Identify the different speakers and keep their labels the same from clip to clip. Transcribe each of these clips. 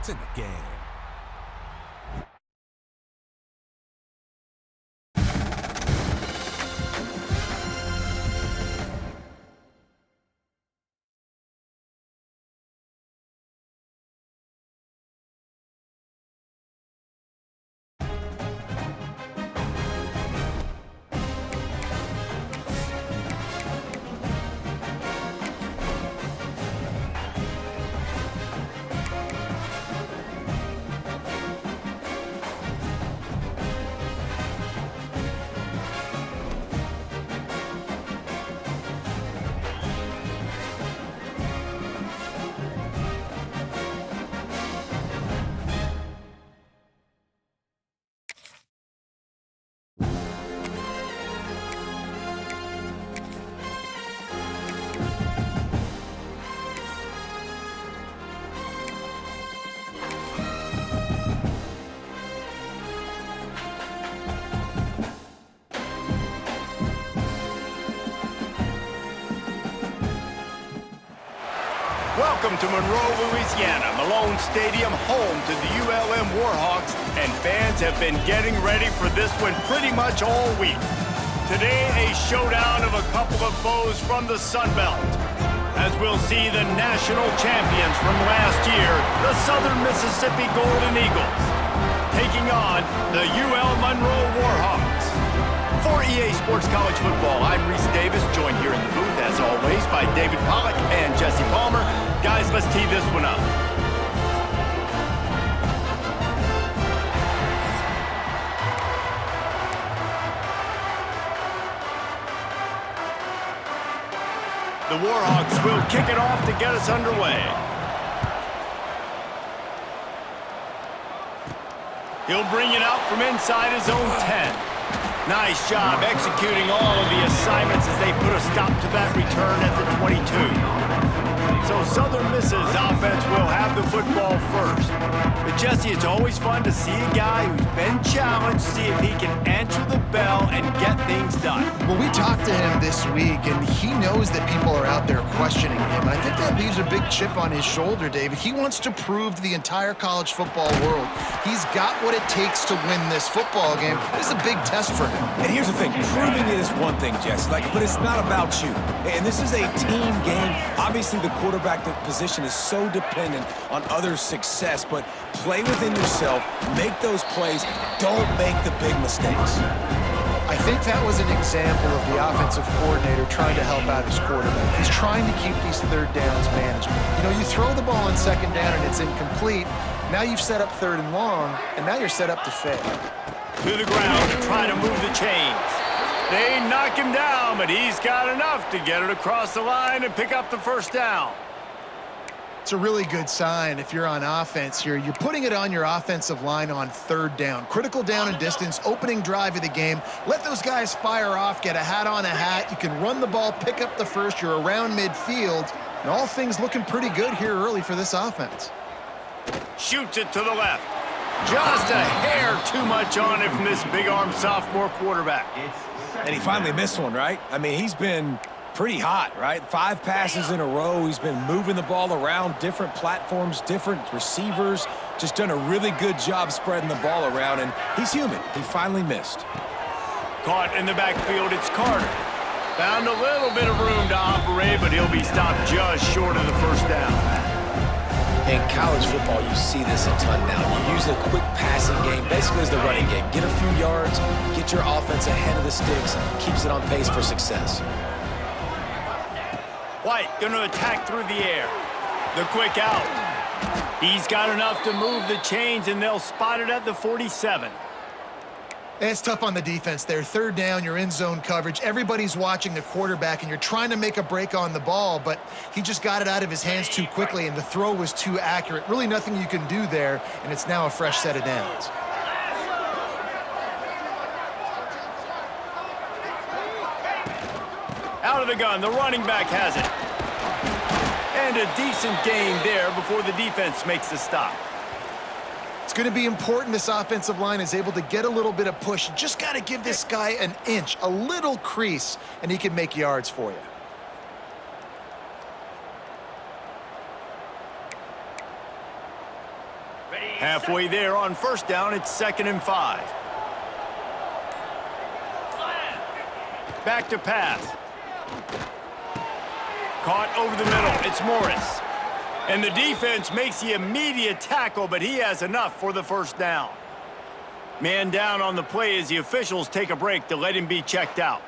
Speaker 1: in the game.
Speaker 2: Welcome to Monroe, Louisiana, Malone Stadium, home to the ULM Warhawks, and fans have been getting ready for this one pretty much all week. Today, a showdown of a couple of foes from the Sun Belt, as we'll see the national champions from last year, the Southern Mississippi Golden Eagles, taking on the UL Monroe Warhawks. For EA Sports College Football, I'm Reese Davis, joined here in the booth, as always, by David Pollack and Jesse Palmer. Guys, let's tee this one up. The Warhawks will kick it off to get us underway. He'll bring it out from inside his own 10. Nice job executing all of the assignments as they put a stop to that return at the 22. So Southern Miss's offense will have the football first. But Jesse, it's always fun to see a guy who's been challenged, see if he can answer the bell and get things done.
Speaker 3: Well, we talked to him this week, and he knows that people are out there questioning him. And I think that leaves a big chip on his shoulder, David. He wants to prove to the entire college football world he's got what it takes to win this football game. This is a big test for him.
Speaker 1: And here's the thing, proving it is one thing, Jesse, but it's not about you. And this is a team game. Obviously, the quarterback position is so dependent on others' success, but play within yourself, make those plays, don't make the big mistakes.
Speaker 3: I think that was an example of the offensive coordinator trying to help out his quarterback. He's trying to keep these third downs manageable. You know, you throw the ball on second down and it's incomplete. Now you've set up third and long, and now you're set up to fail.
Speaker 2: To the ground to try to move the chains. They knock him down, but he's got enough to get it across the line and pick up the first down.
Speaker 3: It's a really good sign if you're on offense here. You're putting it on your offensive line on third down. Critical down and distance, opening drive of the game. Let those guys fire off, get a hat on a hat. You can run the ball, pick up the first. You're around midfield. And all things looking pretty good here early for this offense.
Speaker 2: Shoots it to the left. Just a hair too much on it from this big-armed sophomore quarterback.
Speaker 1: And he finally missed one, right? I mean, he's been pretty hot, right? 5 passes in a row. He's been moving the ball around, different platforms, different receivers. Just done a really good job spreading the ball around, and he's human. He finally missed.
Speaker 2: Caught in the backfield, it's Carter. Found a little bit of room to operate, but he'll be stopped just short of the first down.
Speaker 4: In college football, you see this a ton now. You use the quick passing game, basically as the running game. Get a few yards, get your offense ahead of the sticks, keeps it on pace for success.
Speaker 2: White going to attack through the air. The quick out. He's got enough to move the chains, and they'll spot it at the 47.
Speaker 3: It's tough on the defense there. Third down, you're in zone coverage. Everybody's watching the quarterback, and you're trying to make a break on the ball, but he just got it out of his hands too quickly, and the throw was too accurate. Really nothing you can do there, and it's now a fresh set of downs.
Speaker 2: Out of the gun, the running back has it. And a decent gain there before the defense makes the stop.
Speaker 3: It's going to be important this offensive line is able to get a little bit of push. You just got to give this guy an inch, a little crease, and he can make yards for you.
Speaker 2: Halfway there on first down, it's 2nd and 5. Back to pass. Caught over the middle. It's Morris. And the defense makes the immediate tackle, but he has enough for the first down. Man down on the play as the officials take a break to let him be checked out.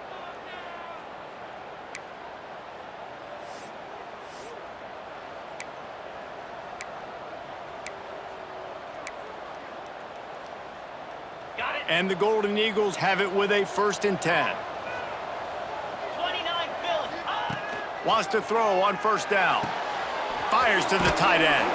Speaker 2: And the Golden Eagles have it with a 1st and 10.
Speaker 5: 29 Phillips.
Speaker 2: Wants to throw on first down. Fires to the tight end.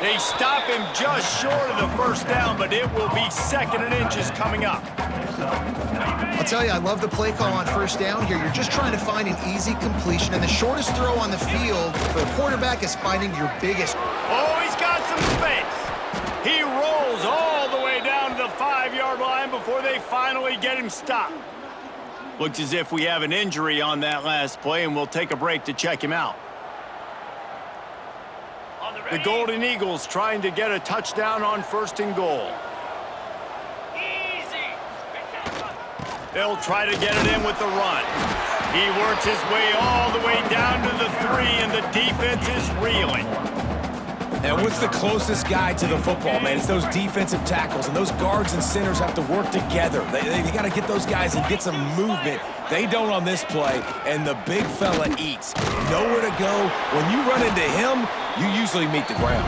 Speaker 2: They stop him just short of the first down, but it will be 2nd and inches coming up.
Speaker 3: I'll tell you, I love the play call on first down here. You're just trying to find an easy completion, and the shortest throw on the field for the quarterback is finding your biggest.
Speaker 2: Oh, he's got some space. He rolls all the way down to the 5-yard line before they finally get him stopped. Looks as if we have an injury on that last play, and we'll take a break to check him out. The Golden Eagles trying to get a touchdown on 1st and goal.
Speaker 5: Easy.
Speaker 2: They'll try to get it in with the run. He works his way all the way down to the 3, and the defense is reeling.
Speaker 1: And what's the closest guy to the football, man? It's those defensive tackles, and those guards and centers have to work together. They got to get those guys and get some movement. They don't on this play, and the big fella eats. Nowhere to go. When you run into him, you usually meet the ground.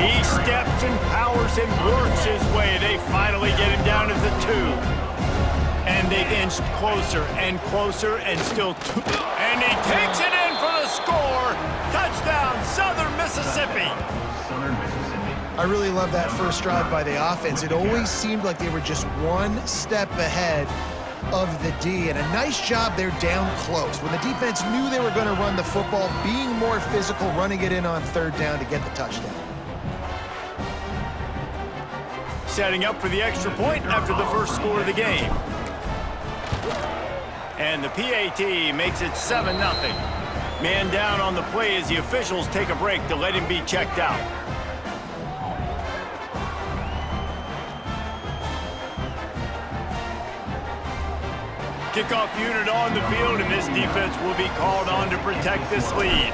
Speaker 2: He steps and powers and works his way. They finally get him down to the 2. And they've inched closer and closer, and still 2. And he takes it in for the score. Touchdown, Southern Mississippi.
Speaker 3: I really love that first drive by the offense. It always seemed like they were just one step ahead of the D, and a nice job there down close. When the defense knew they were going to run the football, being more physical, running it in on 3rd down to get the touchdown.
Speaker 2: Setting up for the extra point after the first score of the game. And the PAT makes it 7-0. Man down on the play as the officials take a break to let him be checked out. Kickoff unit on the field, and this defense will be called on to protect this lead.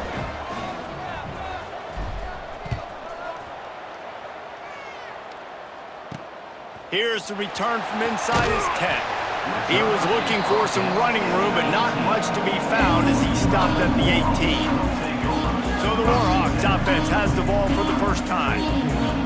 Speaker 2: Here's the return from inside his 10. He was looking for some running room, but not much to be found as he stopped at the 18. So the Warhawks offense has the ball for the first time.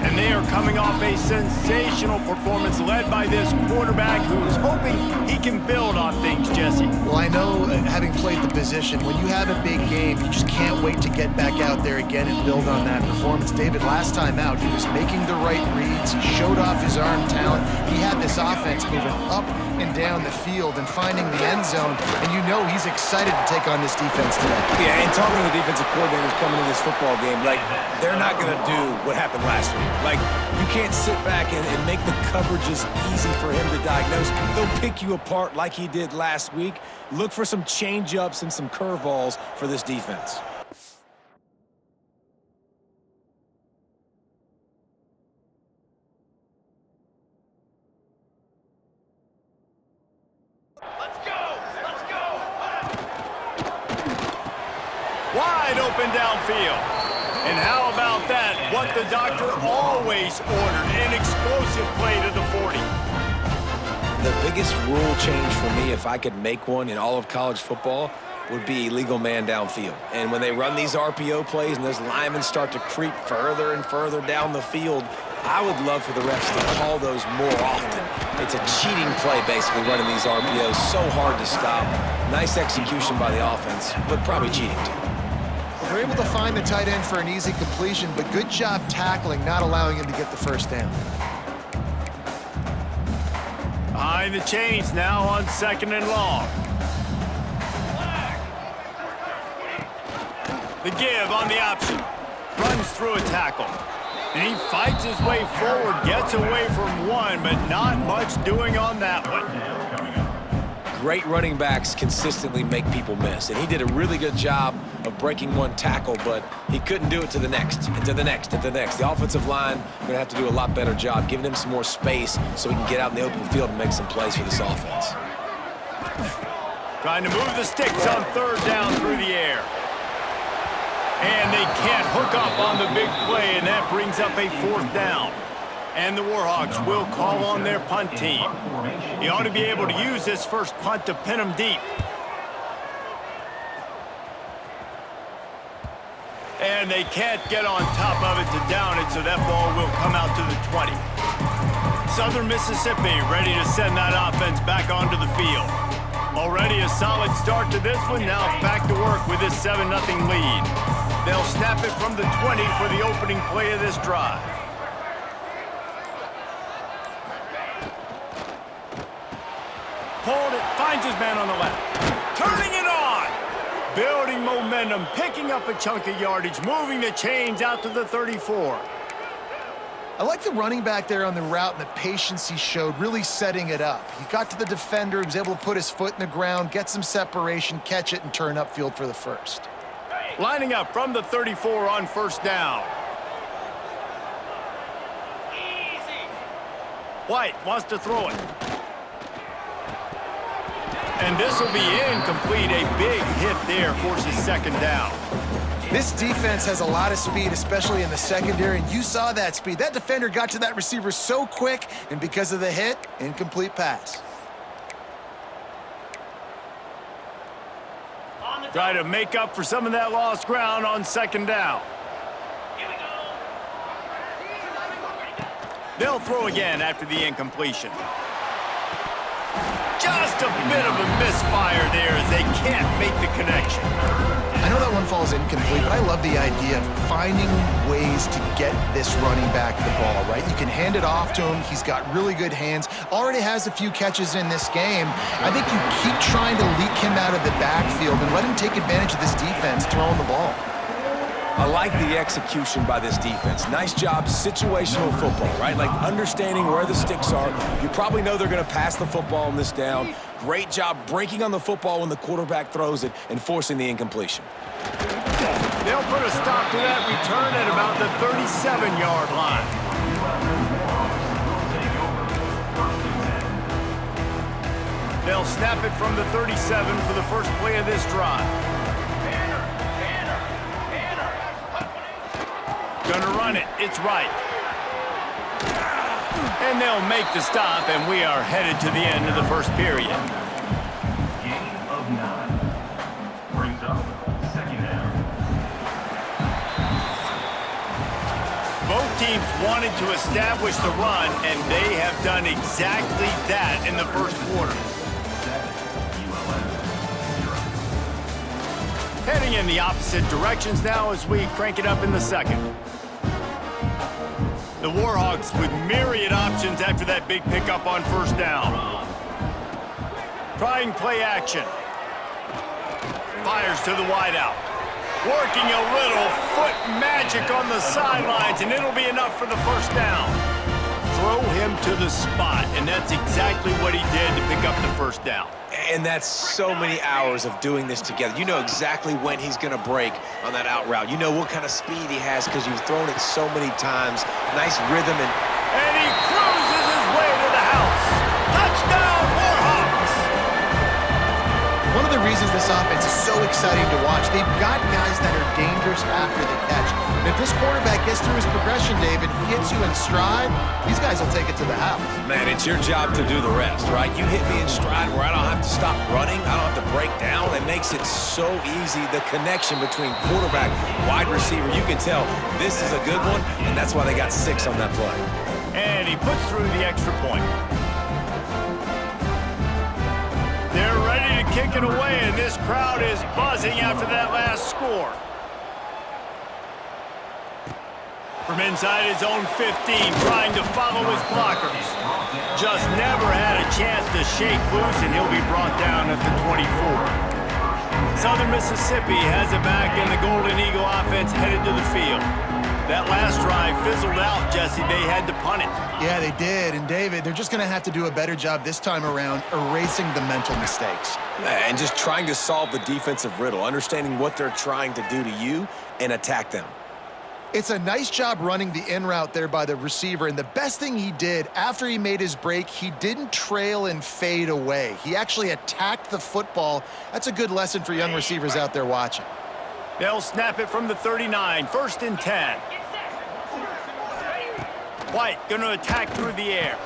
Speaker 2: And they are coming off a sensational performance led by this quarterback who's hoping he can build on things, Jesse.
Speaker 3: Well, I know, having played the position, when you have a big game, you just can't wait to get back out there again and build on that performance. David, last time out, he was making the right reads. He showed off his arm talent. He had this offense moving up and down the field and finding the end zone, and you know he's excited to take on this defense today.
Speaker 1: Yeah, and talking to the defensive coordinators coming in this football game, like, they're not going to do what happened last week. Like, you can't sit back and make the coverages easy for him to diagnose. He'll pick you apart like he did last week. Look for some change-ups and some curveballs for this defense.
Speaker 2: Wide open downfield. And how about that? What the doctor always ordered, an explosive play to the 40.
Speaker 4: The biggest rule change for me, if I could make one in all of college football, would be illegal man downfield. And when they run these RPO plays and those linemen start to creep further and further down the field, I would love for the refs to call those more often. It's a cheating play, basically, running these RPOs. So hard to stop. Nice execution by the offense, but probably cheating, too.
Speaker 3: They're able to find the tight end for an easy completion, but good job tackling, not allowing him to get the first down.
Speaker 2: Behind the chains now on 2nd and long. The give on the option. Runs through a tackle. And he fights his way forward, gets away from one, but not much doing on that one.
Speaker 4: great running backs consistently make people miss. And he did a really good job of breaking one tackle, but he couldn't do it to the next, and to the next, and to the next. The offensive line going to have to do a lot better job giving him some more space so he can get out in the open field and make some plays for this offense.
Speaker 2: Trying to move the sticks on third down through the air. And they can't hook up on the big play, and that brings up a fourth down. And the Warhawks will call on their punt team. He ought to be able to use this first punt to pin them deep. And they can't get on top of it to down it, so that ball will come out to the 20. Southern Mississippi ready to send that offense back onto the field. Already a solid start to this one. Now back to work with this 7-0 lead. They'll snap it from the 20 for the opening play of this drive. Pulled it, finds his man on the left. Turning it on! Building momentum, picking up a chunk of yardage, moving the chains out to the 34.
Speaker 3: I like the running back there on the route and the patience he showed, really setting it up. He got to the defender, he was able to put his foot in the ground, get some separation, catch it, and turn upfield for the first.
Speaker 2: Lining up from the 34 on first down. White wants to throw it. And this will be incomplete. A big hit there forces second down.
Speaker 3: This defense has a lot of speed, especially in the secondary, and you saw that speed. That defender got to that receiver so quick, and because of the hit, incomplete pass.
Speaker 2: Try to make up for some of that lost ground on second down. They'll throw again after the incompletion. Just a bit of a misfire there as they can't make the connection.
Speaker 3: I know that one falls incomplete, but I love the idea of finding ways to get this running back the ball, right? You can hand it off to him. He's got really good hands. Already has a few catches in this game. I think you keep trying to leak him out of the backfield and let him take advantage of this defense throwing the ball.
Speaker 4: I like the execution by this defense. Nice job, situational football, right? Like understanding where the sticks are. You probably know they're going to pass the football on this down. Great job breaking on the football when the quarterback throws it and forcing the incompletion.
Speaker 2: They'll put a stop to that return at about the 37-yard line. They'll snap it from the 37 for the first play of this drive. Gonna run it. It's right. And they'll make the stop, and we are headed to the end of the first period.
Speaker 5: Gain of 9. Brings up second down.
Speaker 2: Both teams wanted to establish the run, and they have done exactly that in the first quarter. Heading in the opposite directions now as we crank it up in the second. The Warhawks with myriad options after that big pickup on first down. Trying play action. Fires to the wideout. Working a little foot magic on the sidelines, and it'll be enough for the first down. Throw him to the spot, and that's exactly what he did to pick up the first down.
Speaker 4: And that's so many hours of doing this together. You know exactly when he's going to break on that out route. You know what kind of speed he has because you've thrown it so many times. Nice rhythm.
Speaker 2: And he cruises his way to the house. Touchdown, Warhawks!
Speaker 3: One of the reasons this offense is so exciting to watch, they've got guys that are dangerous after the catch. And if this quarterback gets through his progression, David, he hits you in stride, these guys will take it to the house.
Speaker 4: Man, it's your job to do the rest, right? You hit me in stride where I don't have to stop running. I don't have to break down. It makes it so easy. The connection between quarterback, wide receiver, you can tell this is a good one, and that's why they got 6 on that play.
Speaker 2: And he puts through the extra point. They're ready to kick it away, and this crowd is buzzing after that last score. From inside his own 15, trying to follow his blockers. Just never had a chance to shake loose, and he'll be brought down at the 24. Southern Mississippi has it back, and the Golden Eagle offense headed to the field. That last drive fizzled out, Jesse. They had to punt it.
Speaker 3: Yeah, they did. And David, they're just going to have to do a better job this time around erasing the mental mistakes.
Speaker 1: And just trying to solve the defensive riddle, understanding what they're trying to do to you and attack them.
Speaker 3: It's a nice job running the in route there by the receiver, and the best thing he did after he made his break, he didn't trail and fade away. He actually attacked the football. That's a good lesson for young receivers out there watching.
Speaker 2: They'll snap it from the 39, 1st and 10. White going to attack through the air,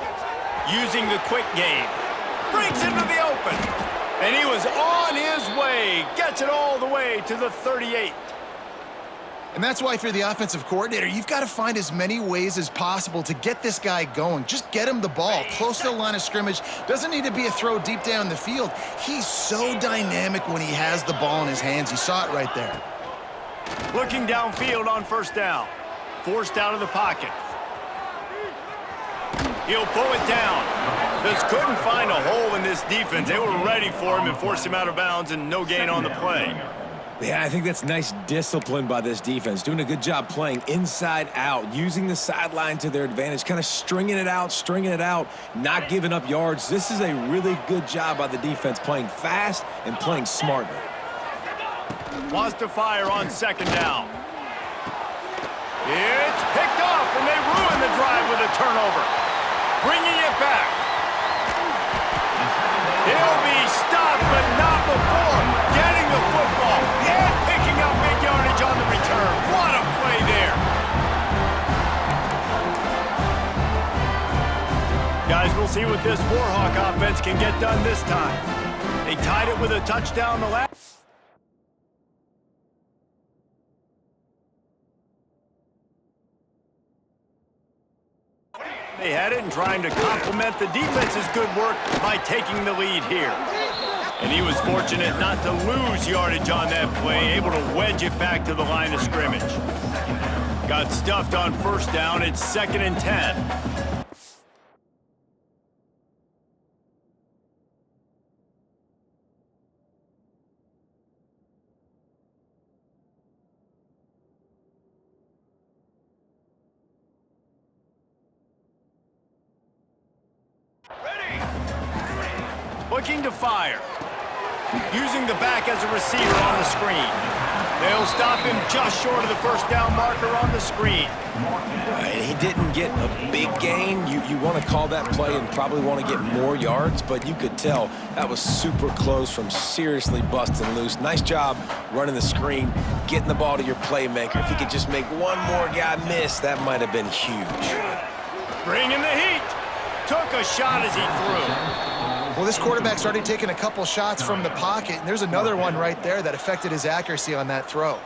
Speaker 2: using the quick game. Breaks into the open, and he was on his way. Gets it all the way to the 38.
Speaker 3: And that's why, if you're the offensive coordinator, you've got to find as many ways as possible to get this guy going. Just get him the ball close to the line of scrimmage. Doesn't need to be a throw deep down the field. He's so dynamic when he has the ball in his hands. You saw it right there.
Speaker 2: Looking downfield on 1st down. Forced out of the pocket. He'll pull it down. Just couldn't find a hole in this defense. They were ready for him and forced him out of bounds, and no gain on the play.
Speaker 1: Yeah, I think that's nice discipline by this defense. Doing a good job playing inside out, using the sideline to their advantage, kind of stringing it out, not giving up yards. This is a really good job by the defense, playing fast and playing smartly.
Speaker 2: Wants to fire on 2nd down. It's picked off, and they ruin the drive with a turnover. Bringing it back. He'll be stopped, but not before getting the football and picking up big yardage on the return. What a play there. Guys, we'll see what this Warhawk offense can get done this time. They tied it with a touchdown the last. They had it and trying to complement the defense's good work by taking the lead here. And he was fortunate not to lose yardage on that play, able to wedge it back to the line of scrimmage. Got stuffed on 1st down. It's 2nd and 10. Looking to fire. Using the back as a receiver on the screen. They'll stop him just short of the 1st down marker on the screen.
Speaker 1: He didn't get a big gain. You want to call that play and probably want to get more yards, but you could tell that was super close from seriously busting loose. Nice job running the screen, getting the ball to your playmaker. If he could just make one more guy miss, that might have been huge.
Speaker 2: Bringing the heat. Took a shot as he threw.
Speaker 3: Well, this quarterback started taking a couple shots from the pocket, and there's another one right there that affected his accuracy on that throw.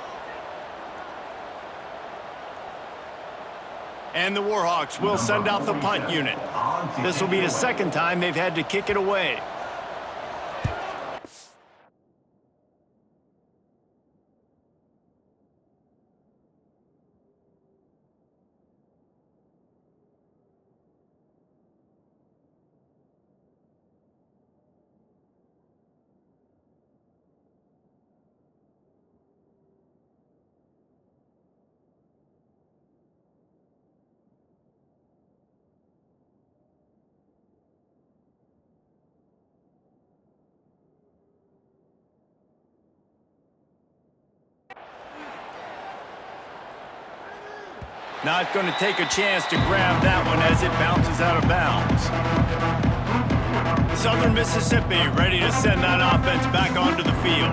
Speaker 2: And the Warhawks will send out the punt unit. This will be the 2nd time they've had to kick it away. Not going to take a chance to grab that one as it bounces out of bounds. Southern Mississippi ready to send that offense back onto the field.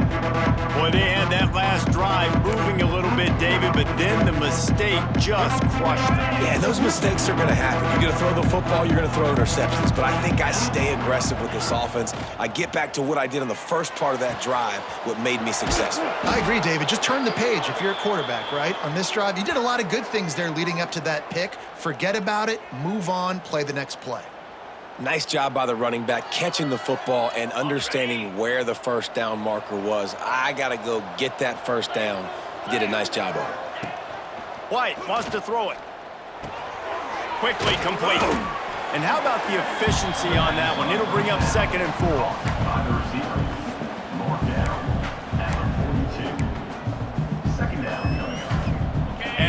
Speaker 2: Boy, they had that last drive moving a little bit, David, but then the mistake just crushed them.
Speaker 1: Yeah, those mistakes are going to happen. You're going to throw the football, you're going to throw interceptions, but I think I stay aggressive with this offense. I get back to what I did in the first part of that drive, what made me successful.
Speaker 3: I agree, David. Just turn the page if you're a quarterback, right? On this drive, you did a lot of good things there leading up to that pick. Forget about it, move on, play the next play.
Speaker 1: Nice job by the running back, catching the football and understanding where the 1st down marker was. I got to go get that 1st down. He did a nice job on it.
Speaker 2: White wants to throw it. Quickly complete. And how about the efficiency on that one? It'll bring up 2nd and 4.
Speaker 5: By the receiver, Mark down at the 42. 2nd down coming up.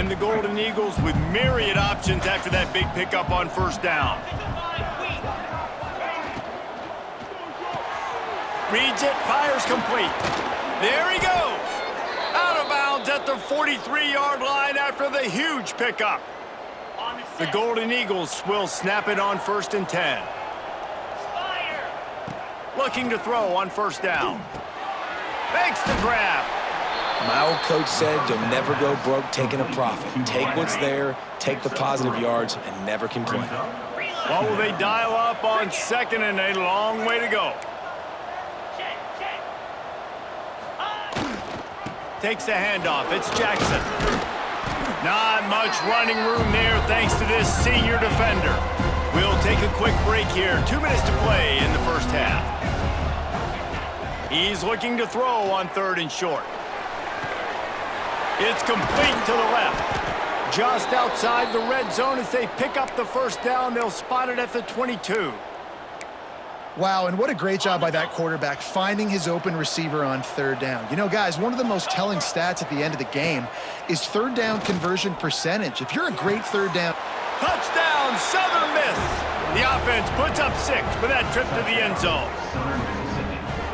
Speaker 2: And the Golden Eagles with myriad options after that big pickup on first down. Reads it, fires complete. There he goes. Out of bounds at the 43-yard line after the huge pickup. The Golden Eagles will snap it on 1st and 10. Looking to throw on first down. Makes the grab.
Speaker 4: My old coach said you'll never go broke taking a profit. Take what's there, take the positive yards, and never complain.
Speaker 2: What will they dial up on 2nd and a long way to go? Takes the handoff. It's Jackson. Not much running room there thanks to this senior defender. We'll take a quick break here. 2 minutes to play in the first half. He's looking to throw on 3rd and short. It's complete to the left. Just outside the red zone as they pick up the first down. They'll spot it at the 22.
Speaker 3: Wow, and what a great job by that quarterback finding his open receiver on 3rd down. You know, guys, one of the most telling stats at the end of the game is 3rd down conversion percentage. If you're a great 3rd down...
Speaker 2: Touchdown, Southern Miss. The offense puts up 6 for that trip to the end zone.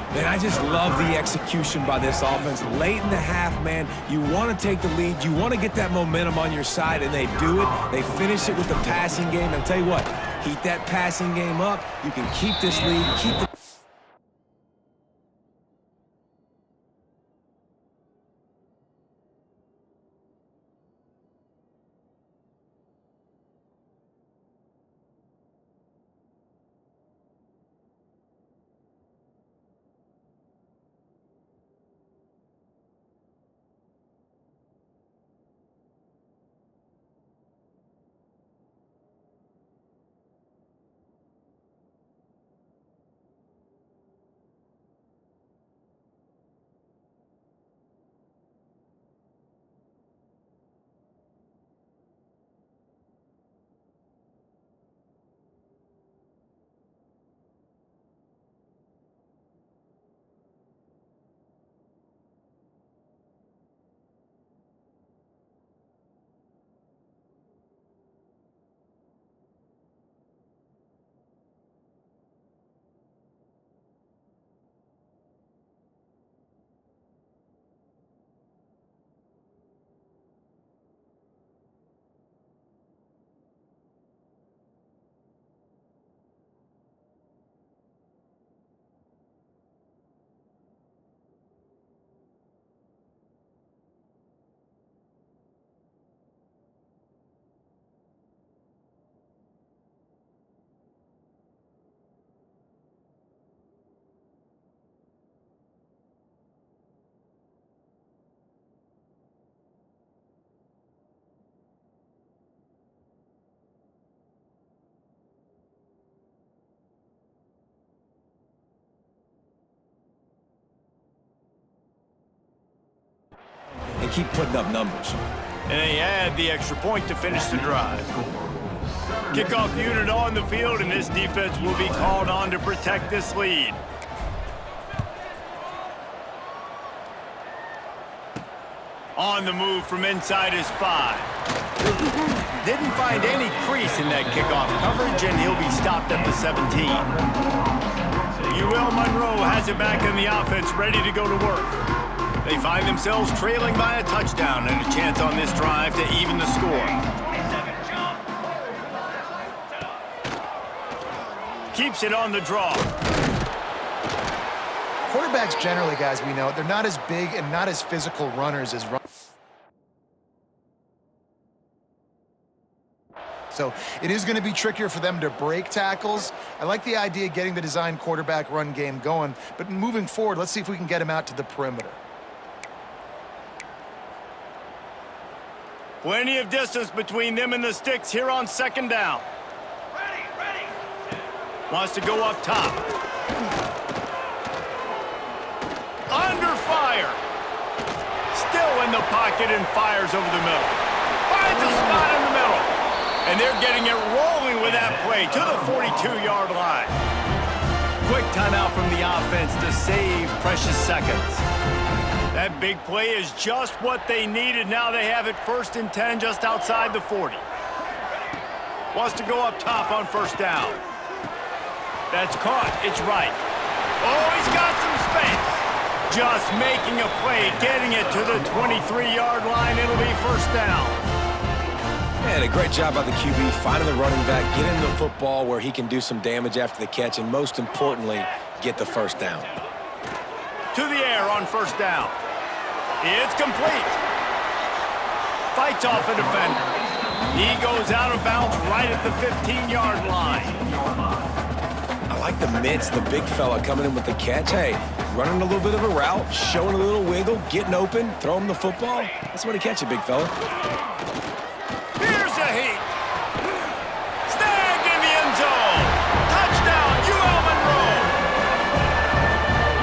Speaker 1: Man, I just love the execution by this offense. Late in the half, man, you want to take the lead. You want to get that momentum on your side, and they do it. They finish it with the passing game. I'll tell you what, heat that passing game up. You can keep this lead, keep the... and keep putting up numbers.
Speaker 2: And they add the extra point to finish the drive. Kickoff unit on the field, and this defense will be called on to protect this lead. On the move from inside his 5. Didn't find any crease in that kickoff coverage, and he'll be stopped at the 17. UL Monroe has it back in the offense, ready to go to work. They find themselves trailing by a touchdown and a chance on this drive to even the score. Keeps it on the draw.
Speaker 3: Quarterbacks generally, guys, we know, they're not as big and not as physical runners as so it is going to be trickier for them to break tackles. I like the idea of getting the design quarterback run game going, but moving forward, let's see if we can get him out to the perimeter.
Speaker 2: Plenty of distance between them and the sticks here on 2nd down. Ready. Wants to go up top. Under fire. Still in the pocket and fires over the middle. Finds a spot in the middle. And they're getting it rolling with that play to the 42-yard line. Quick timeout from the offense to save precious seconds. That big play is just what they needed. Now they have it 1st and 10 just outside the 40. Wants to go up top on 1st down. That's caught. It's right. Oh, he's got some space. Just making a play, getting it to the 23-yard line. It'll be 1st down.
Speaker 4: And a great job by the QB, finding the running back, getting the football where he can do some damage after the catch, and most importantly, get the 1st down.
Speaker 2: To the air on 1st down. It's complete. Fights off a defender. He goes out of bounds right at the 15-yard line.
Speaker 4: I like the mitts, the big fella coming in with the catch. Hey, running a little bit of a route, showing a little wiggle, getting open, throw him the football. That's what he catch it, big fella.
Speaker 2: Here's a heat. Snag in the end zone. Touchdown, UL Monroe.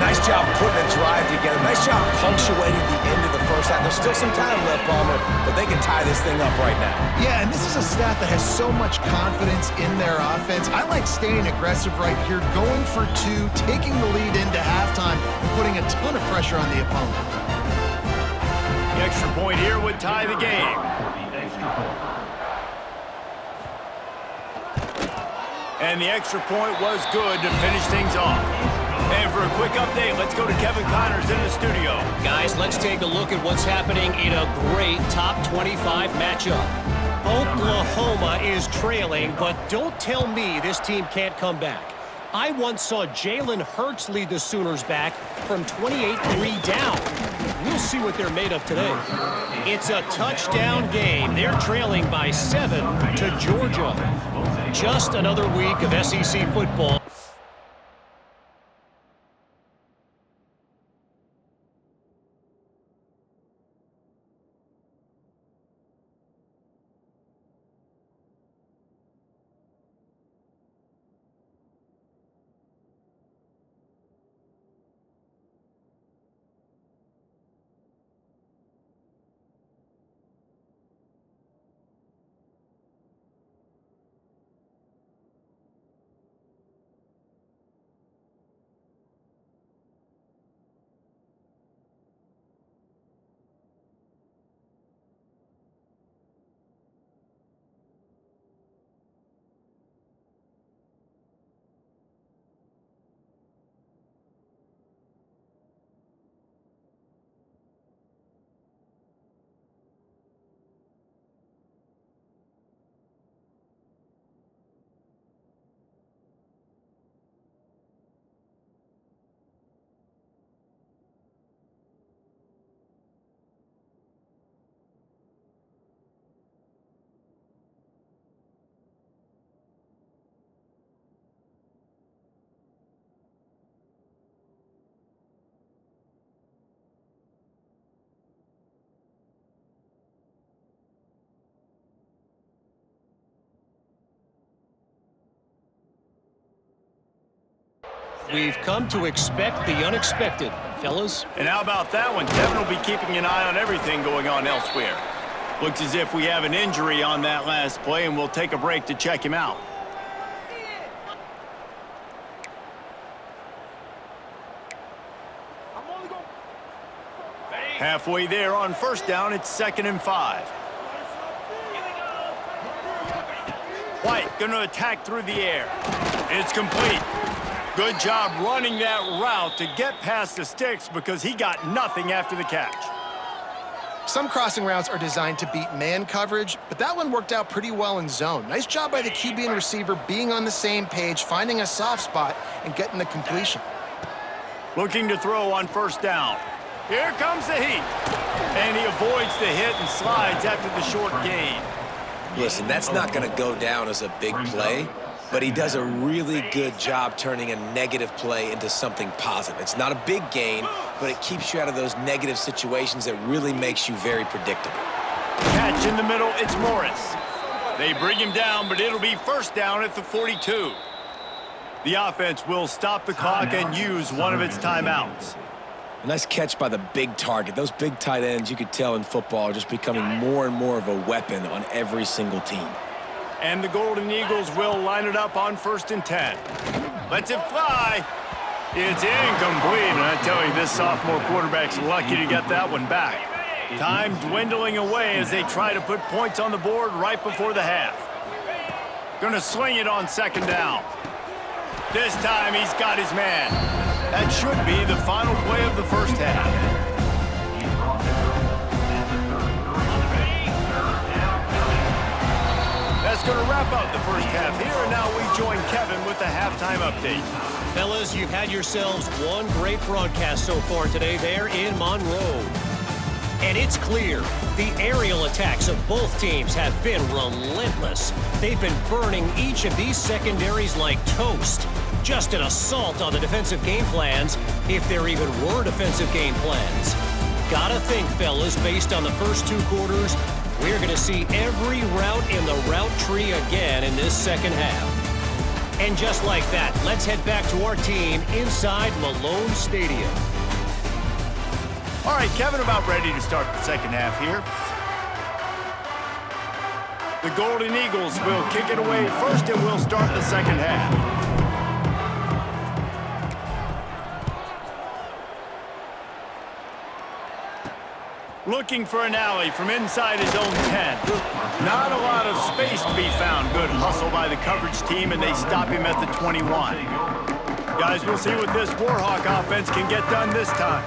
Speaker 4: Nice job putting a drive together. Nice job punctuating the end of the 1st half. There's still some time left, Palmer, but they can tie this thing up right now.
Speaker 3: Yeah, and this is a staff that has so much confidence in their offense. I like staying aggressive right here, going for 2, taking the lead into halftime, and putting a ton of pressure on the opponent.
Speaker 2: The extra point here would tie the game. And the extra point was good to finish things off. And for a quick update, let's go to Kevin Connors in the studio.
Speaker 6: Guys, let's take a look at what's happening in a great top 25 matchup. Oklahoma is trailing, but don't tell me this team can't come back. I once saw Jalen Hurts lead the Sooners back from 28-3 down. We'll see what they're made of today. It's a touchdown game. They're trailing by 7 to Georgia. Just another week of SEC football. We've come to expect the unexpected, fellas.
Speaker 2: And how about that one? Kevin will be keeping an eye on everything going on elsewhere. Looks as if we have an injury on that last play, and we'll take a break to check him out. Halfway there on 1st down, it's 2nd and 5. White gonna attack through the air. It's complete. Good job running that route to get past the sticks because he got nothing after the catch.
Speaker 3: Some crossing routes are designed to beat man coverage, but that one worked out pretty well in zone. Nice job by the QB and receiver being on the same page, finding a soft spot, and getting the completion.
Speaker 2: Looking to throw on 1st down. Here comes the heat. And he avoids the hit and slides after the short gain.
Speaker 4: Listen, that's not going to go down as a big play, but he does a really good job turning a negative play into something positive. It's not a big gain, but it keeps you out of those negative situations that really makes you very predictable.
Speaker 2: Catch in the middle, it's Morris. They bring him down, but it'll be 1st down at the 42. The offense will stop the clock and use one of its timeouts.
Speaker 4: A nice catch by the big target. Those big tight ends, you could tell in football, are just becoming more and more of a weapon on every single team.
Speaker 2: And the Golden Eagles will line it up on 1st and 10. Lets it fly. It's incomplete, and I tell you, this sophomore quarterback's lucky to get that one back. Time dwindling away as they try to put points on the board right before the half. Gonna swing it on second down. This time he's got his man. That should be the final play of the first half. That's going to wrap up the first half here, and now we join Kevin with the halftime update.
Speaker 6: Fellas, you've had yourselves one great broadcast so far today there in Monroe. And it's clear, the aerial attacks of both teams have been relentless. They've been burning each of these secondaries like toast. Just an assault on the defensive game plans, if there even were defensive game plans. Gotta think, fellas, based on the first 2 quarters, we're going to see every route in the route tree again in this second half. And just like that, let's head back to our team inside Malone Stadium.
Speaker 2: All right, Kevin, about ready to start the second half here. The Golden Eagles will kick it away first, and we'll start the second half. Looking for an alley from inside his own 10. Not a lot of space to be found. Good hustle by the coverage team, and they stop him at the 21. Guys, we'll see what this Warhawk offense can get done this time.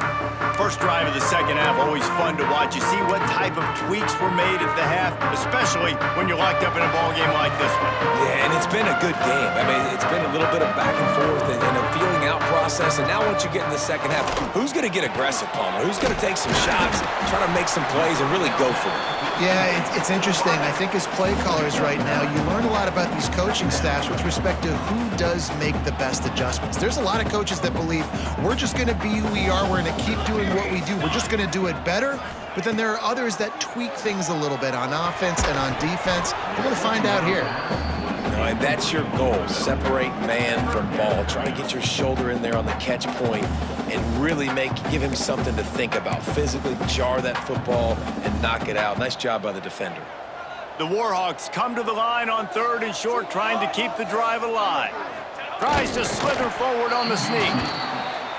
Speaker 2: First drive of the second half, always fun to watch. You see what type of tweaks were made at the half, especially when you're locked up in a ball game like this one.
Speaker 4: Yeah, and it's been a good game. I mean, it's been a little bit of back and forth and a feeling out process. And now once you get in the second half, who's going to get aggressive, Palmer? Who's going to take some shots, try to make some plays, and really go for it?
Speaker 3: Yeah, it's interesting. I think as play callers right now, you learn a lot about these coaching staffs with respect to who does make the best adjustments. There's a lot of coaches that believe we're just going to be who we are. We're going to keep doing what we do. We're just going to do it better. But then there are others that tweak things a little bit on offense and on defense. We're going to find out here.
Speaker 4: And that's your goal. Separate man from ball. Try to get your shoulder in there on the catch point and really give him something to think about. Physically jar that football and knock it out. Nice job by the defender.
Speaker 2: The Warhawks come to the line on 3rd and short, trying to keep the drive alive. Tries to slither forward on the sneak.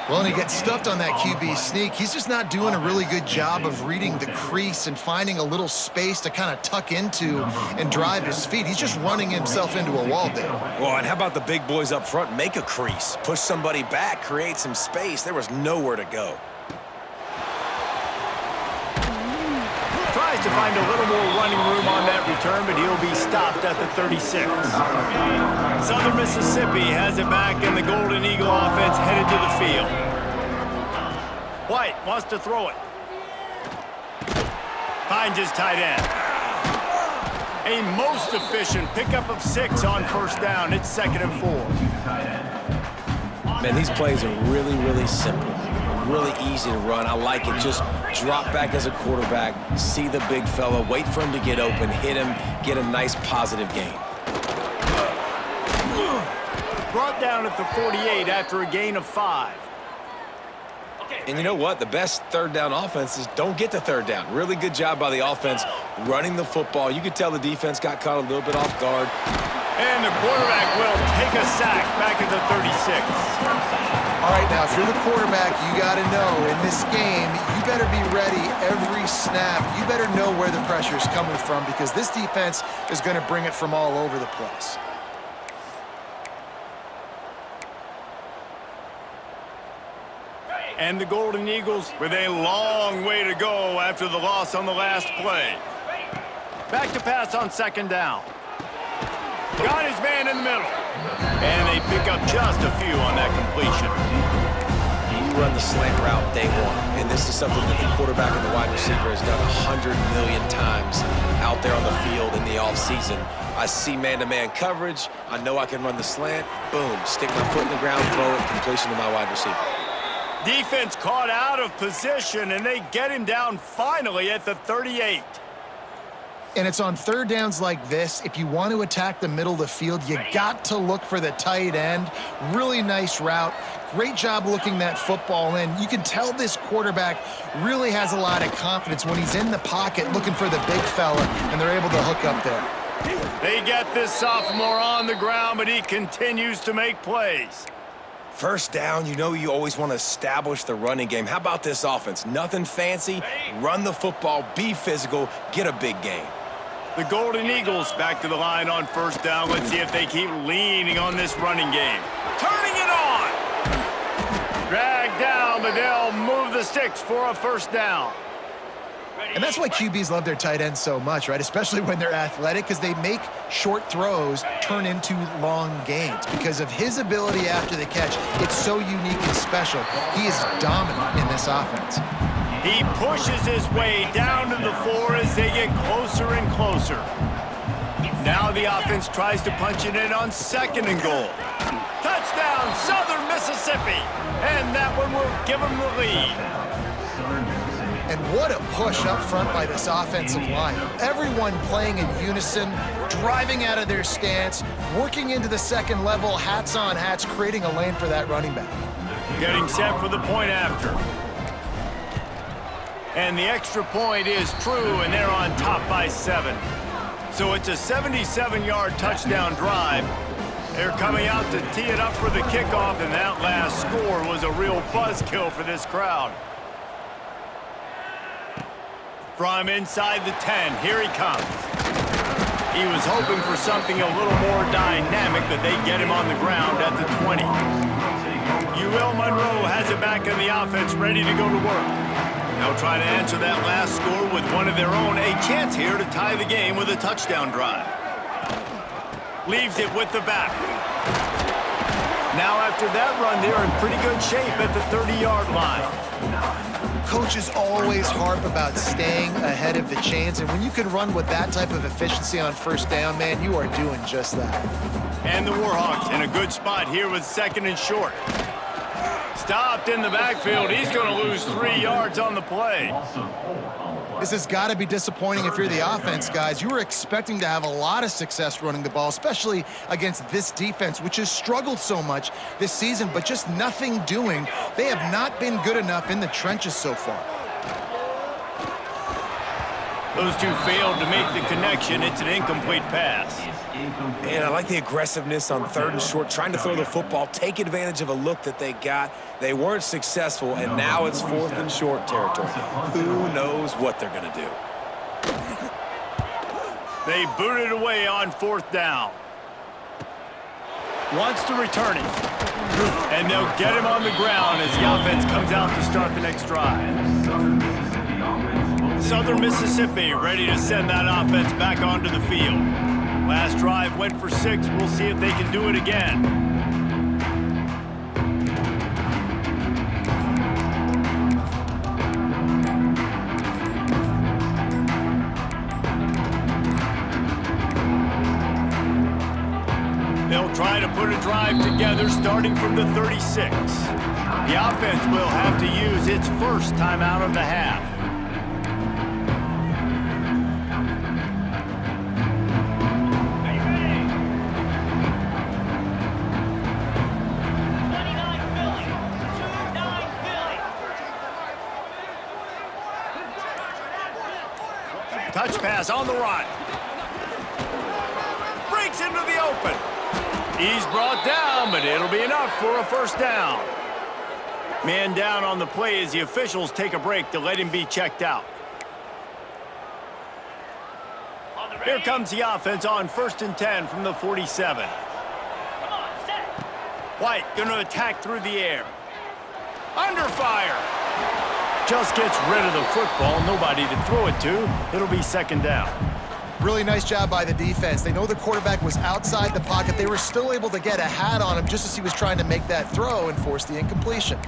Speaker 3: Well, and he gets stuffed on that QB sneak. He's just not doing a really good job of reading the crease and finding a little space to kind of tuck into and drive his feet. He's just running himself into a wall there.
Speaker 4: Well, and how about the big boys up front? Make a crease. Push somebody back. Create some space. There was nowhere to go.
Speaker 2: Tries to find a little more running room on that return, but he'll be stopped at the 36. Southern Mississippi has it back, and the Golden Eagle offense headed to the field. White wants to throw it. Finds his tight end. A most efficient pickup of 6 on first down. It's 2nd and 4.
Speaker 4: Man, these plays are really, really simple. Really easy to run. I like it. Just drop back as a quarterback, see the big fella, wait for him to get open, hit him, get a nice positive gain.
Speaker 2: Brought down at the 48 after a gain of 5.
Speaker 4: And you know what? The best 3rd down offenses don't get to 3rd down. Really good job by the offense running the football. You could tell the defense got caught a little bit off guard.
Speaker 2: And the quarterback will take a sack back at the 36.
Speaker 3: All right, now, if you're the quarterback, you got to know in this game, you better be ready every snap. You better know where the pressure is coming from because this defense is going to bring it from all over the place.
Speaker 2: And the Golden Eagles with a long way to go after the loss on the last play. Back to pass on 2nd down. Got his man in the middle. And they pick up just a few on that completion.
Speaker 4: You run the slant route day one, and this is something that the quarterback and the wide receiver has done 100 million times out there on the field in the offseason. I see man-to-man coverage. I know I can run the slant. Boom, stick my foot in the ground, throw it, completion to my wide receiver.
Speaker 2: Defense caught out of position, and they get him down finally at the 38.
Speaker 3: And it's on 3rd downs like this. If you want to attack the middle of the field, you got to look for the tight end. Really nice route. Great job looking that football in. You can tell this quarterback really has a lot of confidence when he's in the pocket looking for the big fella, and they're able to hook up there.
Speaker 2: They get this sophomore on the ground, but he continues to make plays.
Speaker 1: First down, you know you always want to establish the running game. How about this offense? Nothing fancy. Run the football, be physical, get a big gain.
Speaker 2: The Golden Eagles back to the line on first down. Let's see if they keep leaning on this running game. Turning it on! Drag down, but they'll move the sticks for a first down.
Speaker 3: And that's why QBs love their tight ends so much, right? Especially when they're athletic, because they make short throws turn into long gains. Because of his ability after the catch, it's so unique and special. He is dominant in this offense.
Speaker 2: He pushes his way down to the 4 as they get closer and closer. Now the offense tries to punch it in on 2nd and goal. Touchdown, Southern Mississippi. And that one will give them the lead.
Speaker 3: And what a push up front by this offensive line. Everyone playing in unison, driving out of their stance, working into the second level, hats on hats, creating a lane for that running back.
Speaker 2: Getting set for the point after. And the extra point is true, and they're on top by 7. So it's a 77-yard touchdown drive. They're coming out to tee it up for the kickoff, and that last score was a real buzzkill for this crowd. From inside the 10, here he comes. He was hoping for something a little more dynamic, but they get him on the ground at the 20. UL Monroe has it back in the offense, ready to go to work. They'll try to answer that last score with one of their own. A chance here to tie the game with a touchdown drive. Leaves it with the back. Now after that run, they're in pretty good shape at the 30-yard line.
Speaker 3: Coaches always harp about staying ahead of the chains, and when you can run with that type of efficiency on first down, man, you are doing just that.
Speaker 2: And the Warhawks in a good spot here with 2nd and short. Stopped in the backfield. He's going to lose 3 yards on the play.
Speaker 3: This has got to be disappointing if you're the offense, guys. You were expecting to have a lot of success running the ball, especially against this defense, which has struggled so much this season, but just nothing doing. They have not been good enough in the trenches so far.
Speaker 2: Those two failed to make the connection. It's an incomplete pass.
Speaker 1: And I like the aggressiveness on 3rd and short, trying to throw the football, take advantage of a look that they got. They weren't successful, and now it's 4th and short territory. Who knows what they're going to do?
Speaker 2: They boot it away on 4th down. Wants to return it. And they'll get him on the ground as the offense comes out to start the next drive. Southern Mississippi ready to send that offense back onto the field. Last drive went for 6. We'll see if they can do it again. They'll try to put a drive together starting from the 36. The offense will have to use its first timeout of the half. Touch pass on the run. Breaks into the open. He's brought down, but it'll be enough for a first down. Man down on the play as the officials take a break to let him be checked out. Here comes the offense on 1st and 10 from the 47. White going to attack through the air. Under fire. Just gets rid of the football. Nobody to throw it to. It'll be 2nd down.
Speaker 3: Really nice job by the defense. They know the quarterback was outside the pocket. They were still able to get a hat on him just as he was trying to make that throw and force the incompletion.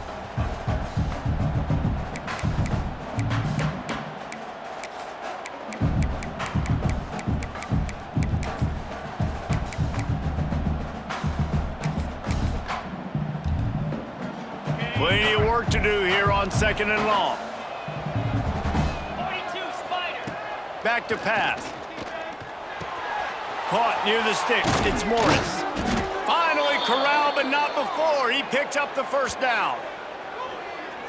Speaker 2: Plenty of work to do here on 2nd and long.
Speaker 7: 42 Spider.
Speaker 2: Back to pass. Caught near the sticks. It's Morris. Finally corralled, but not before. He picks up the first down.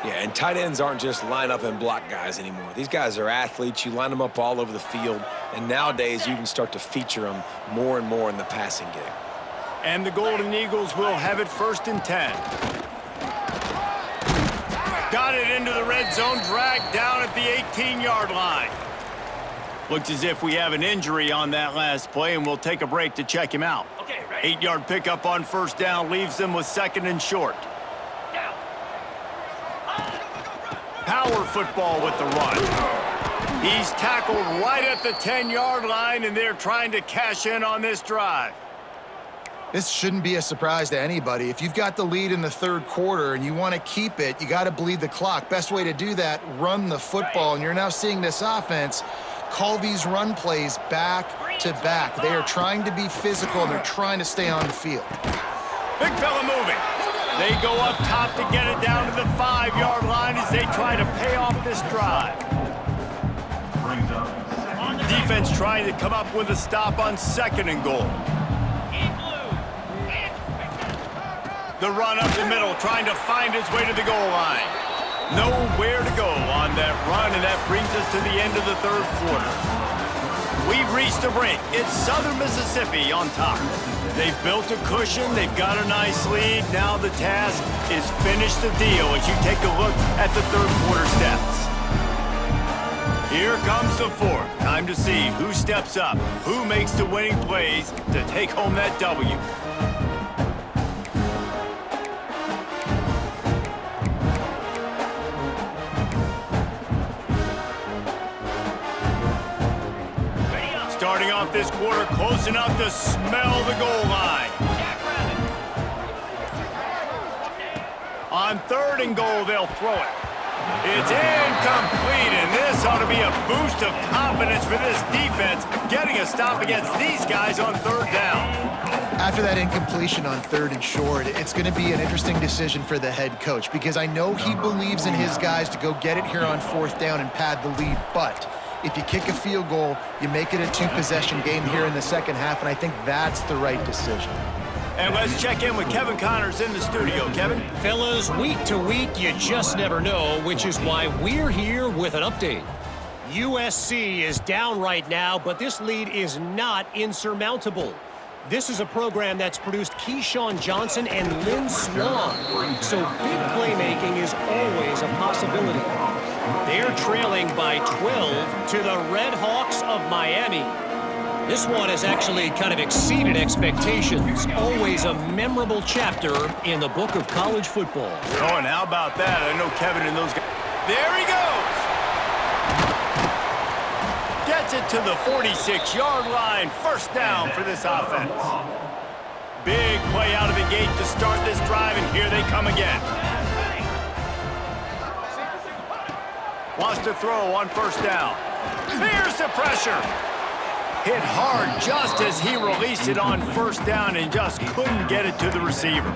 Speaker 1: Yeah, and tight ends aren't just line up and block guys anymore. These guys are athletes. You line them up all over the field, and nowadays you can start to feature them more and more in the passing game.
Speaker 2: And the Golden Eagles will have it 1st and 10. Got it into the red zone, dragged down at the 18-yard line. Looks as if we have an injury on that last play, and we'll take a break to check him out. 8-yard pickup on 1st down leaves them with 2nd and short. Power football with the run. He's tackled right at the 10-yard line, and they're trying to cash in on this drive.
Speaker 3: This shouldn't be a surprise to anybody. If you've got the lead in the 3rd quarter and you want to keep it, you got to bleed the clock. Best way to do that, run the football. And you're now seeing this offense call these run plays back to back. They are trying to be physical, and they're trying to stay on the field.
Speaker 2: Big fella moving. They go up top to get it down to the 5-yard line as they try to pay off this drive.
Speaker 5: Brings up
Speaker 2: Defense trying to come up with a stop on 2nd and goal. The run up the middle, trying to find his way to the goal line. Nowhere to go on that run, and that brings us to the end of the 3rd quarter. We've reached a break. It's Southern Mississippi on top. They've built a cushion. They've got a nice lead. Now the task is finish the deal as you take a look at the 3rd quarter stats. Here comes the 4th. Time to see who steps up, who makes the winning plays to take home that W. Starting off this quarter, close enough to smell the goal line. On 3rd and goal, they'll throw it. It's incomplete, and this ought to be a boost of confidence for this defense, getting a stop against these guys on 3rd down.
Speaker 3: After that incompletion on 3rd and short, it's going to be an interesting decision for the head coach, because I know he believes in his guys to go get it here on 4th down and pad the lead, but if you kick a field goal, you make it a 2-possession game here in the 2nd half, and I think that's the right decision.
Speaker 2: And let's check in with Kevin Connors in the studio. Kevin?
Speaker 6: Fellas, week to week, you just never know, which is why we're here with an update. USC is down right now, but this lead is not insurmountable. This is a program that's produced Keyshawn Johnson and Lynn Swann, so big playmaking is always a possibility. They're trailing by 12 to the Red Hawks of Miami. This one has actually kind of exceeded expectations. Always a memorable chapter in the book of college football.
Speaker 2: Oh, and how about that? I know Kevin and those guys. There he goes! Gets it to the 46-yard line. 1st down for this offense. Big play out of the gate to start this drive, and here they come again. Wants to throw on 1st down. Here's the pressure. Hit hard just as he released it on 1st down and just couldn't get it to the receiver.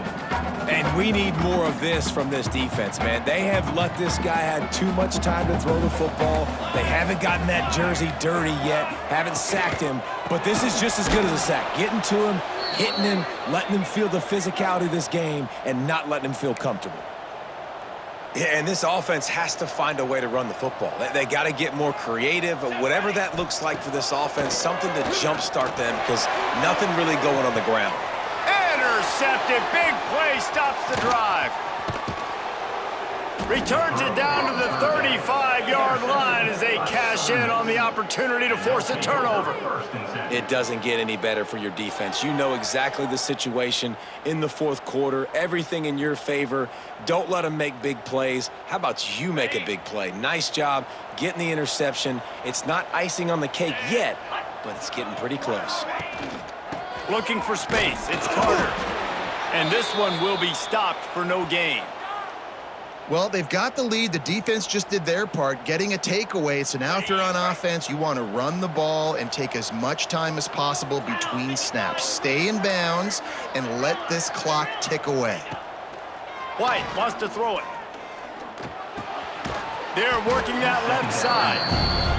Speaker 1: And we need more of this from this defense, man. They have let this guy have too much time to throw the football. They haven't gotten that jersey dirty yet, haven't sacked him, but this is just as good as a sack. Getting to him, hitting him, letting him feel the physicality of this game, and not letting him feel comfortable.
Speaker 4: Yeah, and this offense has to find a way to run the football. They got to get more creative, whatever that looks like for this offense, something to jumpstart them, because nothing really going on the ground.
Speaker 2: Intercepted. Big play stops the drive. Returns it down to the 35-yard line as they cash in on the opportunity to force a turnover.
Speaker 4: It doesn't get any better for your defense. You know exactly the situation in the 4th quarter. Everything in your favor. Don't let them make big plays. How about you make a big play? Nice job getting the interception. It's not icing on the cake yet, but it's getting pretty close.
Speaker 2: Looking for space. It's Carter. And this one will be stopped for no gain.
Speaker 3: Well, they've got the lead. The defense just did their part, getting a takeaway. So now if you're on offense, you want to run the ball and take as much time as possible between snaps. Stay in bounds and let this clock tick away.
Speaker 2: White wants to throw it. They're working that left side.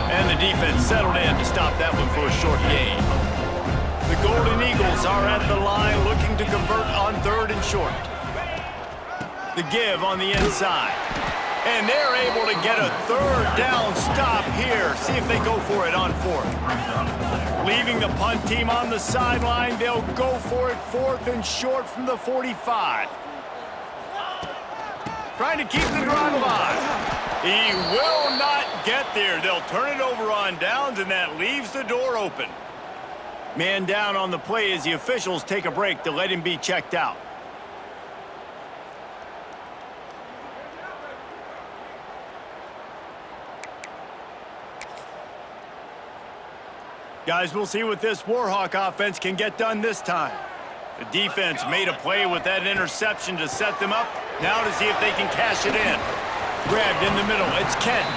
Speaker 2: And the defense settled in to stop that one for a short gain. The Golden Eagles are at the line looking to convert on 3rd and short. The give on the inside. And they're able to get a third down stop here. See if they go for it on fourth. Leaving the punt team on the sideline, they'll go for it fourth and short from the 45. Trying to keep the drive alive. He will not get there. They'll turn it over on downs, and that leaves the door open. Man down on the play as the officials take a break to let him be checked out. Guys, we'll see what this Warhawk offense can get done this time. The defense made a play with that interception to set them up. Now to see if they can cash it in. Grabbed in the middle. It's Kent.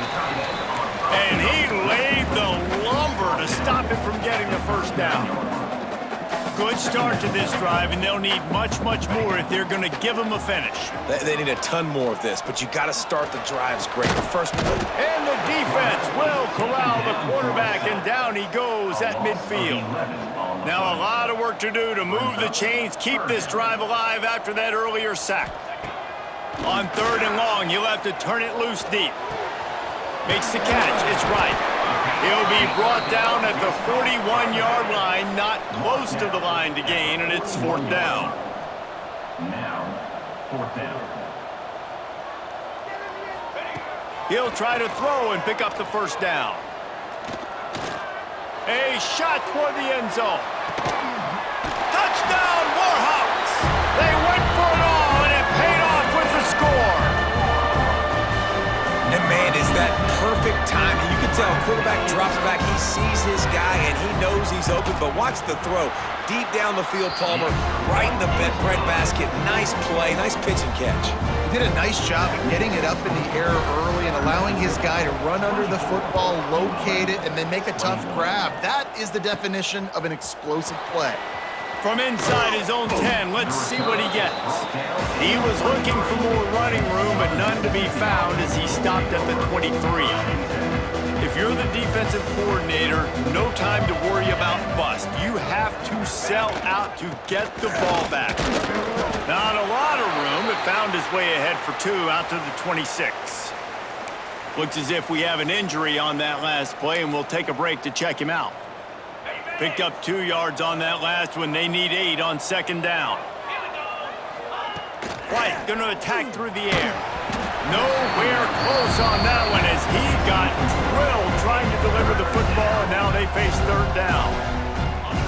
Speaker 2: And he laid the lumber to stop him from getting the first down. Good start to this drive, and they'll need much, much more if they're going to give them a finish.
Speaker 4: They need a ton more of this, but you got to start the drives great. The first play.
Speaker 2: And the defense will corral the quarterback, and down he goes at midfield. Now a lot of work to do to move the chains, keep this drive alive after that earlier sack. On third and long, he'll have to turn it loose deep. Makes the catch. It's right. He'll be brought down at the 41-yard line, not close to the line to gain, and it's fourth down.
Speaker 5: Now, fourth down.
Speaker 2: He'll try to throw and pick up the first down. A shot toward the end zone. Touchdown, Warhawks! They went for it all, and it paid off with the score.
Speaker 1: And man, is that perfect timing. You can tell quarterback drops back. He sees his guy, and he knows he's open. But watch the throw. Deep down the field, Palmer, right in the breadbasket. Nice play, nice pitch and catch.
Speaker 3: He did a nice job of getting it up in the air early and allowing his guy to run under the football, locate it, and then make a tough grab. That is the definition of an explosive play.
Speaker 2: From inside his own 10, let's see what he gets. He was looking for more running room, but none to be found as he stopped at the 23. If you're the defensive coordinator, no time to worry about bust. You have to sell out to get the ball back. Not a lot of room, but found his way ahead for two out to the 26. Looks as if we have an injury on that last play, and we'll take a break to check him out. Picked up 2 yards on that last one. They need 8 on second down. White going to attack through the air. Nowhere close on that one as he got drilled trying to deliver the football, and now they face third down.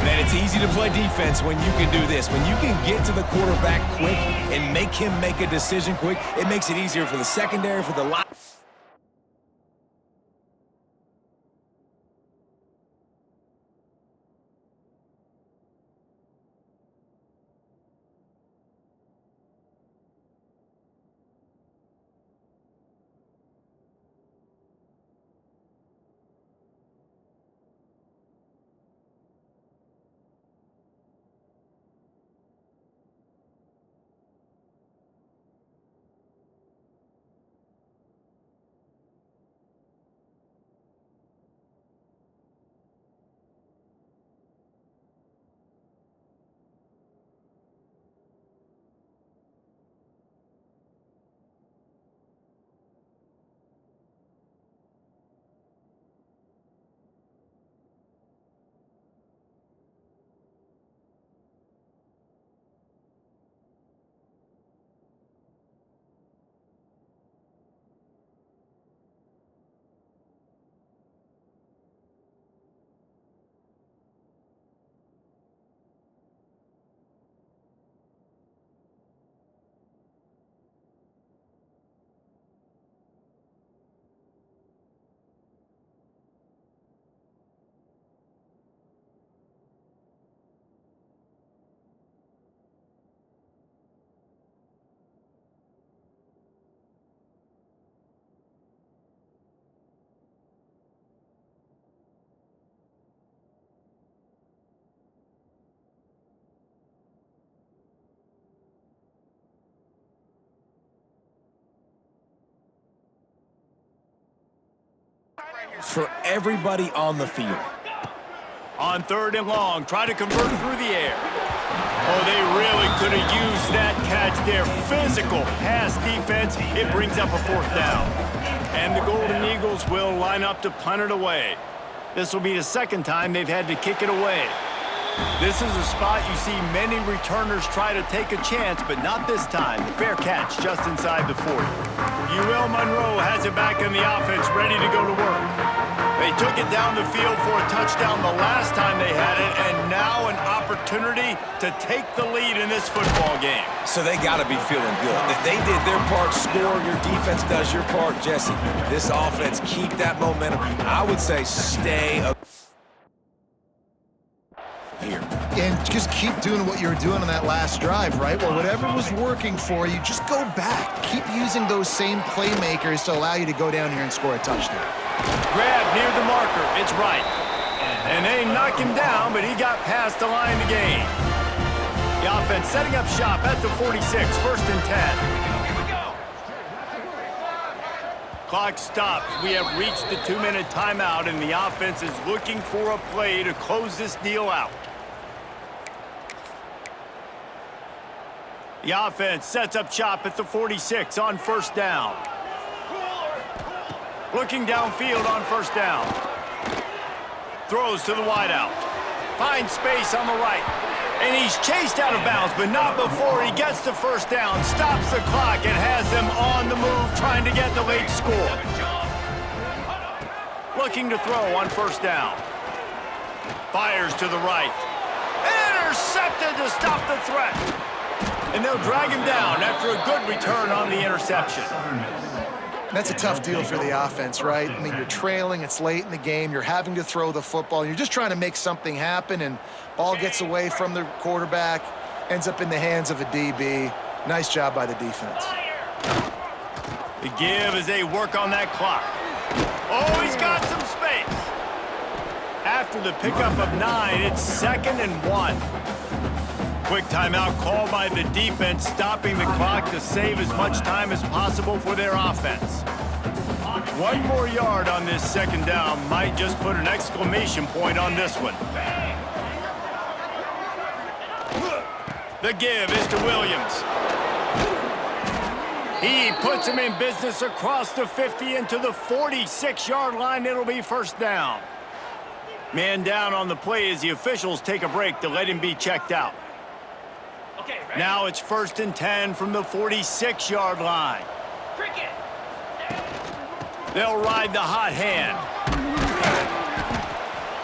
Speaker 1: Man, it's easy to play defense when you can do this. When you can get to the quarterback quick and make him make a decision quick, it makes it easier for the secondary, for the line. For everybody on the field.
Speaker 2: On third and long, try to convert through the air. Oh, they really could have used that catch there. Physical pass defense. It brings up a 4th down. And the Golden Eagles will line up to punt it away. This will be the 2nd time they've had to kick it away. This is a spot you see many returners try to take a chance, but not this time. The fair catch just inside the 40. UL Monroe has it back in the offense, ready to go to work. They took it down the field for a touchdown the last time they had it, and now an opportunity to take the lead in this football game.
Speaker 1: So they got to be feeling good. They did their part, score, your defense does your part, Jesse. This offense, keep that momentum. I would say stay here.
Speaker 3: And just keep doing what you were doing on that last drive, right? Well, whatever was working for you, just go back. Keep using those same playmakers to allow you to go down here and score a touchdown.
Speaker 2: Grab near the marker. It's right. And they knock him down, but he got past the line to gain. The offense setting up shop at the 46, 1st and 10. Clock stops. We have reached the 2-minute timeout, and the offense is looking for a play to close this deal out. The offense sets up shop at the 46 on 1st down. Looking downfield on 1st down. Throws to the wideout. Finds space on the right. And he's chased out of bounds, but not before he gets to 1st down. Stops the clock and has them on the move trying to get the late score. Looking to throw on 1st down. Fires to the right. Intercepted to stop the threat. And they'll drag him down after a good return on the interception.
Speaker 3: That's a tough deal for the offense, right? I mean, you're trailing, it's late in the game, you're having to throw the football, you're just trying to make something happen, and ball gets away from the quarterback, ends up in the hands of a DB. Nice job by the defense.
Speaker 2: The give as they work on that clock. Oh, he's got some space. After the pickup of 9, it's 2nd and 1. Quick timeout called by the defense, stopping the clock to save as much time as possible for their offense. 1 more yard on this 2nd down might just put an exclamation point on this one. The give is to Williams. He puts him in business across the 50 into the 46-yard line. It'll be 1st down. Man down on the play as the officials take a break to let him be checked out. Now it's 1st and 10 from the 46-yard line. They'll ride the hot hand.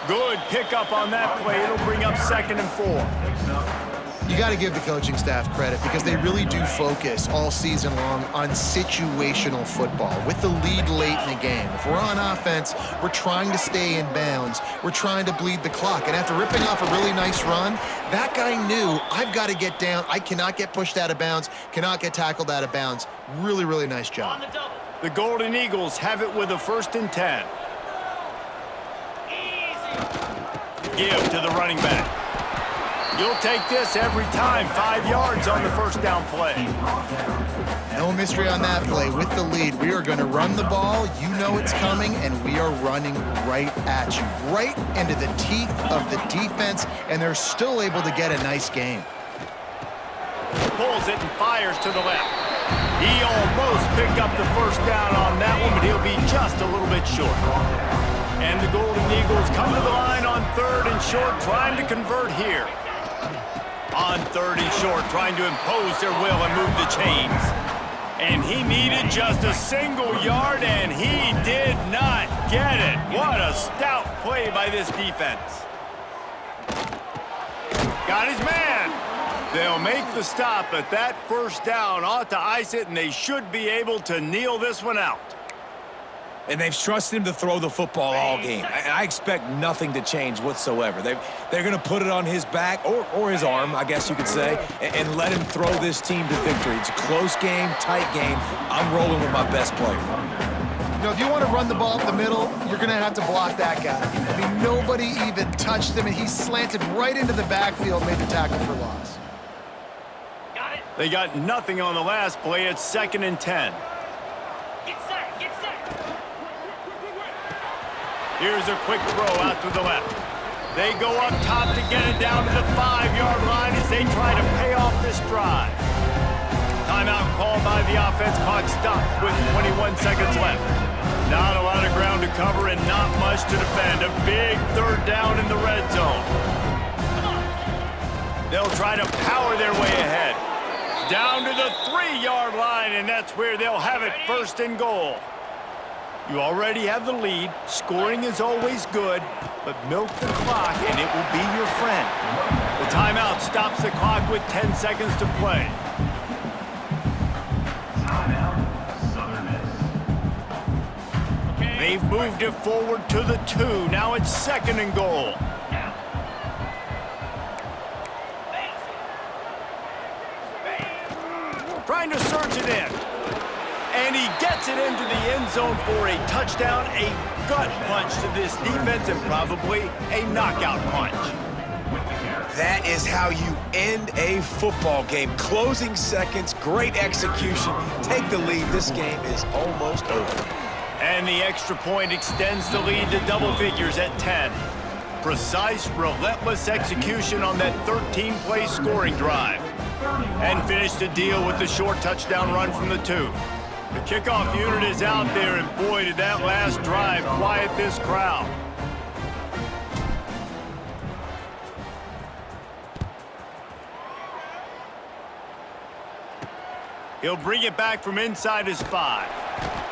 Speaker 2: Good pickup on that play. It'll bring up 2nd and 4.
Speaker 3: You got to give the coaching staff credit because they really do focus all season long on situational football with the lead late in the game. If we're on offense, we're trying to stay in bounds. We're trying to bleed the clock. And after ripping off a really nice run, that guy knew, I've got to get down. I cannot get pushed out of bounds, cannot get tackled out of bounds. Really, really nice job.
Speaker 2: The Golden Eagles have it with a 1st and 10. Give to the running back. You'll take this every time. 5 yards on the 1st down play.
Speaker 3: No mystery on that play. With the lead, we are going to run the ball. You know it's coming, and we are running right at you, right into the teeth of the defense, and they're still able to get a nice game.
Speaker 2: Pulls it and fires to the left. He almost picked up the 1st down on that one, but he'll be just a little bit short. And the Golden Eagles come to the line on 3rd and short, trying to convert here. On 3rd and short, trying to impose their will and move the chains. And he needed just a single yard, and he did not get it. What a stout play by this defense. Got his man. They'll make the stop, but that 1st down ought to ice it, and they should be able to kneel this one out.
Speaker 1: And they've trusted him to throw the football all game. I expect nothing to change whatsoever. They're going to put it on his back, or his arm, I guess you could say, and let him throw this team to victory. It's a close game, tight game. I'm rolling with my best player.
Speaker 3: You know, if you want to run the ball up the middle, you're going to have to block that guy. I mean, nobody even touched him, and he slanted right into the backfield, made the tackle for loss.
Speaker 2: They got nothing on the last play. It's 2nd and 10. Here's a quick throw out to the left. They go up top to get it down to the 5-yard line as they try to pay off this drive. Timeout called by the offense. Clock stopped with 21 seconds left. Not a lot of ground to cover and not much to defend. A big third down in the red zone. They'll try to power their way ahead. Down to the 3-yard line, and that's where they'll have it, first and goal. You already have the lead. Scoring is always good, but milk the clock, and it will be your friend. The timeout stops the clock with 10 seconds to play.
Speaker 5: Timeout, Southern Miss.
Speaker 2: They've moved it forward to the 2. Now it's second and goal. Trying to surge it in. And he gets it into the end zone for a touchdown, a gut punch to this defense, and probably a knockout punch.
Speaker 1: That is how you end a football game. Closing seconds, great execution. Take the lead. This game is almost over.
Speaker 2: And the extra point extends the lead to double figures at 10. Precise, relentless execution on that 13-play scoring drive. And finish the deal with the short touchdown run from the 2. The kickoff unit is out there, and boy, did that last drive quiet this crowd. He'll bring it back from inside his 5.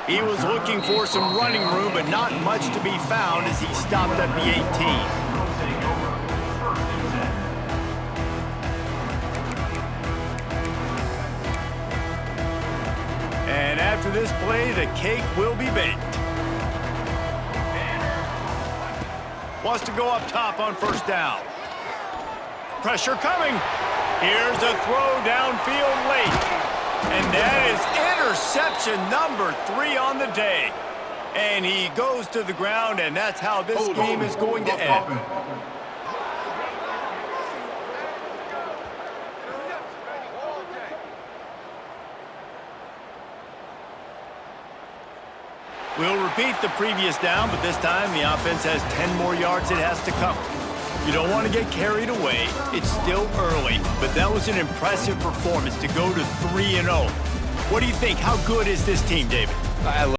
Speaker 2: He was looking for some running room, but not much to be found as he stopped at the 18. And after this play, the cake will be baked. Wants to go up top on first down. Pressure coming. Here's a throw downfield late. And that is interception number 3 on the day. And he goes to the ground, and that's how this game is going to end. We'll repeat the previous down, but this time the offense has 10 more yards it has to cover. You don't want to get carried away. It's still early, but that was an impressive performance to go to 3-0. What do you think? How good is this team, David?
Speaker 1: I